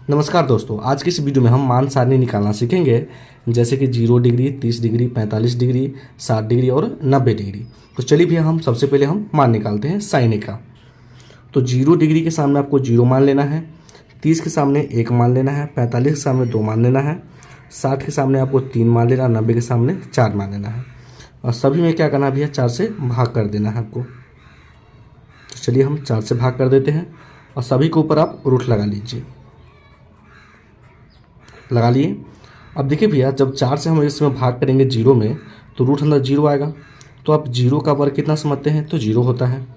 नमस्कार दोस्तों, आज की इस वीडियो में हम मान सारणी निकालना सीखेंगे। जैसे कि 0 डिग्री, 30 डिग्री, 45 डिग्री, 60 डिग्री और 90 डिग्री। तो चलिए भैया हम सबसे पहले हम मान निकालते हैं साइन का। तो 0 डिग्री के सामने आपको 0 मान लेना है, 30 के सामने 1 मान लेना है, 45 के सामने 2 मान लेना है, 60 के सामने आपको 3 मान लेना है, 90 के सामने 4 मान लेना है। और सभी में क्या करना है भैया, 4 से भाग कर देना है आपको। तो चलिए हम 4 से भाग कर देते हैं और सभी के ऊपर आप रूट लगा लीजिए। लगा लिए। अब देखिए भैया, जब 4 से हम इसमें भाग करेंगे 0 में तो रूट अंदर 0 आएगा। तो आप 0 का वर्ग कितना समझते हैं, तो 0 होता है।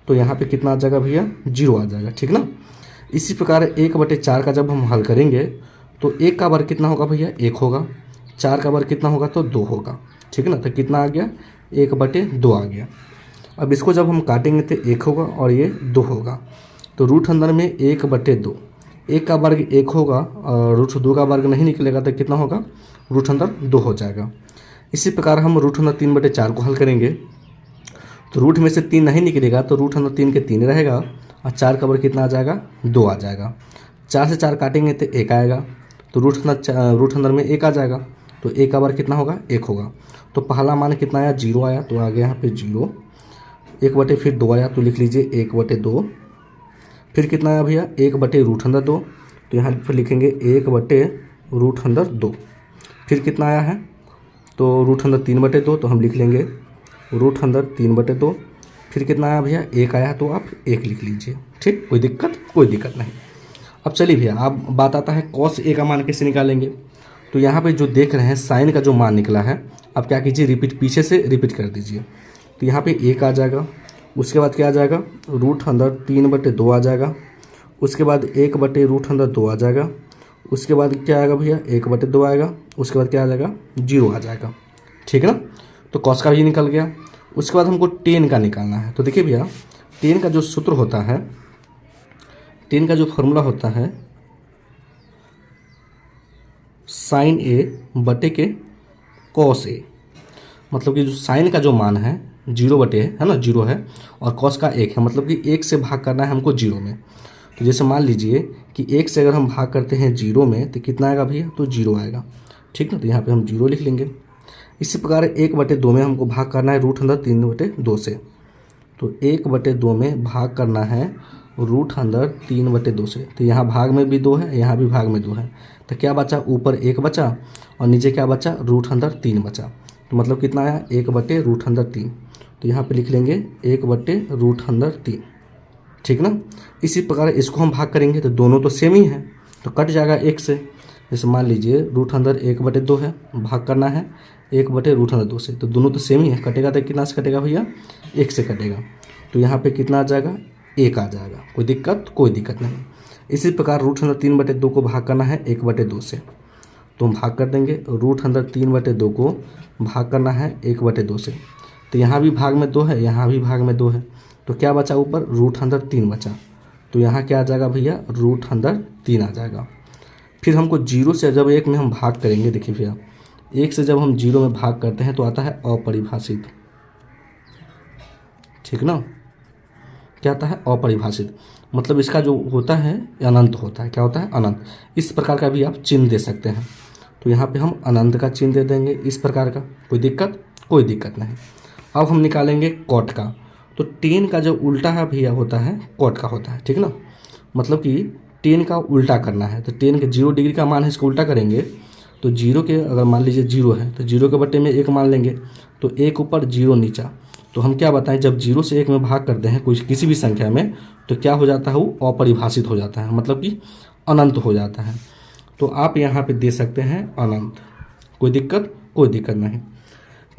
तो यहाँ पे कितना आ जाएगा भैया, 0 आ जाएगा, ठीक ना। इसी प्रकार 1/4 का जब हम हल करेंगे तो 1 का वर्ग कितना होगा भैया, 1 होगा। 4 का वर्ग कितना होगा, तो 2 होगा, ठीक है ना। तो कितना आ गया, 1/2 आ गया। अब इसको जब हम काटेंगे तो 1 होगा और ये 2 होगा। तो रूट अंदर में 1/2, 1 का वर्ग 1 होगा और रूट 2 का वर्ग नहीं निकलेगा तो कितना होगा, रूट अंदर 2 हो जाएगा। इसी प्रकार हम रूट अंदर 3/4 को हल करेंगे तो रूट में से 3 नहीं निकलेगा तो रूट अंदर 3 के 3 रहेगा और 4 का वर्ग कितना आ जाएगा, 2 आ जाएगा। 4 से 4 काटेंगे तो 1 आएगा। तो रूट अंदर में 1 आ जाएगा। तो 1 का वर्ग कितना होगा, 1 होगा। तो पहला मान कितना आया, 0 आया। तो आ गया यहाँ पे 0। 1/2 आया तो लिख लीजिए 1/2। फिर कितना आया भैया, 1/√2। तो यहाँ पर लिखेंगे 1/√2। फिर कितना आया है, तो √3/2। तो हम लिख लेंगे √3/2। फिर कितना आया भैया, 1 आया तो आप 1 लिख लीजिए, ठीक। कोई दिक्कत नहीं। अब चलिए भैया, अब बात आता है cos A का मान कैसे निकालेंगे। तो यहाँ पे जो देख रहे हैं साइन का जो मान निकला है, अब क्या कीजिए, पीछे से रिपीट कर दीजिए। तो यहाँ पे 1 आ जाएगा। उसके बाद क्या आ जाएगा, √3/2 आ जाएगा। उसके बाद 1/√2 आ जाएगा। उसके बाद क्या आएगा भैया, 1/2 आएगा। उसके बाद क्या आ जाएगा, 0 आ जाएगा, ठीक है ना। तो कॉस का भी निकल गया। उसके बाद हमको टेन का निकालना है। तो देखिए भैया, टेन का जो सूत्र होता है, टेन का जो फॉर्मूला होता है, साइन A बटे के कॉस A। मतलब कि जो साइन का जो मान है 0 है ना, 0 है और कॉस का 1 है। मतलब कि 1 से भाग करना है हमको 0 में। तो जैसे मान लीजिए कि 1 से अगर हम भाग करते हैं 0 में तो कितना आएगा भैया, तो 0 आएगा, ठीक ना। तो यहाँ पे हम 0 लिख लेंगे। इसी प्रकार 1/2 में हमको भाग करना है √3/2 से। तो 1/2 में भाग करना है √3/2 से। तो यहाँ भाग में भी 2 है, यहाँ भी भाग में 2 है। तो क्या बचा, ऊपर 1 बचा और नीचे क्या बचा, √3 बचा। तो मतलब कितना आया, 1/√3। तो यहाँ पे लिख लेंगे 1/√3, ठीक ना। इसी प्रकार इसको हम भाग करेंगे तो दोनों तो सेम ही है, तो कट जाएगा 1 से। जैसे मान लीजिए √1/2 है, भाग करना है 1/√2 से। तो दोनों तो सेम ही है, कटेगा तो कितना से कटेगा भैया, 1 से कटेगा। तो यहाँ पे कितना आ जाएगा, 1 आ जाएगा। कोई दिक्कत नहीं। इसी प्रकार √3/2 को भाग करना है 1/2 से। तो हम भाग कर देंगे, √3/2 को भाग करना है 1/2 से। तो यहाँ भी भाग में 2 है, यहाँ भी भाग में 2 है। तो क्या बचा, ऊपर √3 बचा। तो यहाँ क्या आ जाएगा भैया, √3 आ जाएगा। फिर हमको 0 से जब 1 में हम भाग करेंगे, देखिए भैया 1 से जब हम 0 में भाग करते हैं तो आता है अपरिभाषित, ठीक ना। क्या आता है, अपरिभाषित। मतलब इसका जो होता है अनंत होता है। क्या होता है, अनंत। इस प्रकार का भी आप चिन्ह दे सकते हैं। तो यहाँ पे हम अनंत का चिन्ह दे देंगे इस प्रकार का। कोई दिक्कत नहीं। अब हम निकालेंगे कॉट का। तो टेन का जो उल्टा है भैया होता है कॉट का होता है, ठीक ना। मतलब कि टेन का उल्टा करना है। तो टेन के 0 डिग्री का मान है, इसको उल्टा करेंगे तो 0 के अगर मान लीजिए 0 है तो 0 के बट्टे में 1 मान लेंगे। तो 1 ऊपर 0 नीचा। तो हम क्या बताएं, जब 0 से 1 में भाग करते हैं किसी भी संख्या में तो क्या हो जाता है, वो अपरिभाषित हो जाता है, मतलब कि अनंत हो जाता है। तो आप यहाँ पे दे सकते हैं अनंत। कोई दिक्कत नहीं।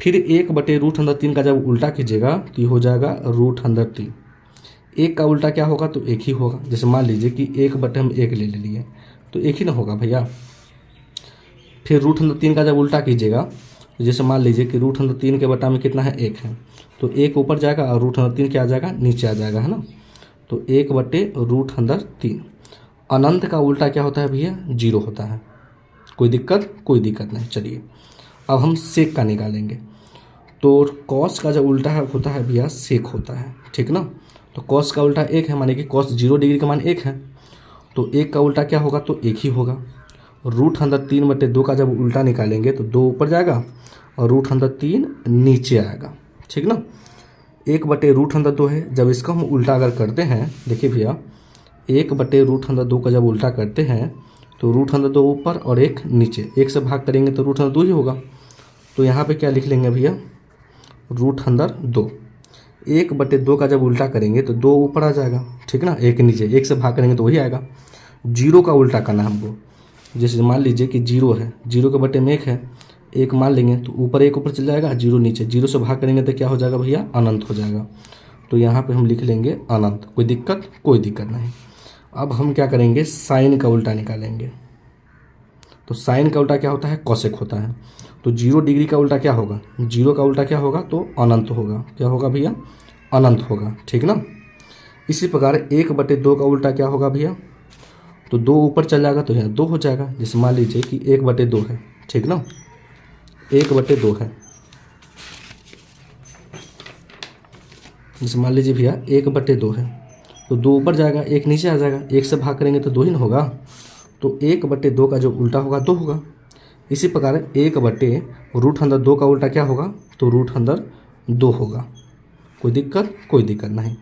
फिर 1/√3 का जब उल्टा कीजिएगा तो ये हो जाएगा √3। 1 का उल्टा क्या होगा, तो 1 ही होगा। जैसे मान लीजिए कि 1/1 ले लिए तो 1 ही ना होगा भैया। फिर √3 का जब उल्टा कीजिएगा तो जैसे मान लीजिए कि √3 के बटा में कितना है, 1 है। तो 1 ऊपर जाएगा और √3 क्या आ जाएगा, नीचे आ जाएगा, है ना। तो 1/√3। अनंत का उल्टा क्या होता है भैया, 0 होता है। कोई दिक्कत नहीं। चलिए अब हम सेक का निकालेंगे। तो कॉस का जो उल्टा है होता है भैया सेक होता है, ठीक ना। तो कॉस का उल्टा 1 है, माने कि कॉस 0 डिग्री का मान 1 है। तो एक का उल्टा क्या होगा, तो एक ही होगा। रूट अंदर 3/2 का जब उल्टा निकालेंगे तो 2 ऊपर जाएगा और रूट अंदर 3 नीचे आएगा, ठीक ना। 1/√2 है, जब इसका हम उल्टा अगर करते हैं, देखिए भैया 1/√2 का जब उल्टा करते हैं तो √2 ऊपर और 1 नीचे, 1 से भाग करेंगे तो √2 ही होगा। तो यहाँ पे क्या लिख लेंगे भैया, √2। 1/2 का जब उल्टा करेंगे तो 2 ऊपर आ जाएगा, ठीक ना, 1 नीचे, 1 से भाग करेंगे तो वही आएगा। 0 का उल्टा करना हमको, जैसे मान लीजिए कि 0 है, 0 के बटे में 1 है, 1 मान लेंगे तो ऊपर 1 ऊपर चल जाएगा, 0 नीचे, 0 से भाग करेंगे तो क्या हो जाएगा भैया, अनंत हो जाएगा। तो यहाँ पे हम लिख लेंगे अनंत। कोई दिक्कत, कोई दिक्कत नहीं। अब हम क्या करेंगे, साइन का उल्टा निकालेंगे। तो साइन का उल्टा क्या होता है, कोसेक होता है। तो 0 डिग्री का उल्टा क्या होगा, 0 का उल्टा क्या होगा, तो अनंत होगा। क्या होगा भैया, अनंत होगा, ठीक ना। इसी प्रकार 1/2 का उल्टा क्या होगा भैया, तो 2 ऊपर चल जाएगा तो यहाँ 2 हो जाएगा। जैसे मान लीजिए कि 1/2 है, ठीक ना, 1/2 है। जैसे मान लीजिए भैया 1/2 है, तो 2 ऊपर जाएगा, 1 नीचे आ जाएगा, 1 से भाग करेंगे तो 2 ही ना होगा। तो 1/2 का जो उल्टा होगा 2 होगा। इसी प्रकार 1/√2 का उल्टा क्या होगा, तो √2 होगा। कोई दिक्कत, कोई दिक्कत नहीं।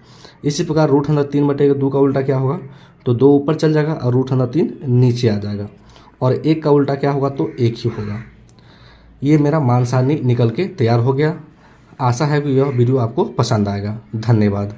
इसी प्रकार √3/2 का उल्टा क्या होगा, तो 2 ऊपर चल जाएगा और √3 नीचे आ जाएगा। और 1 का उल्टा क्या होगा, तो 1 ही होगा। ये मेरा मान सारणी निकल के तैयार हो गया। आशा है कि यह वीडियो आपको पसंद आएगा। धन्यवाद।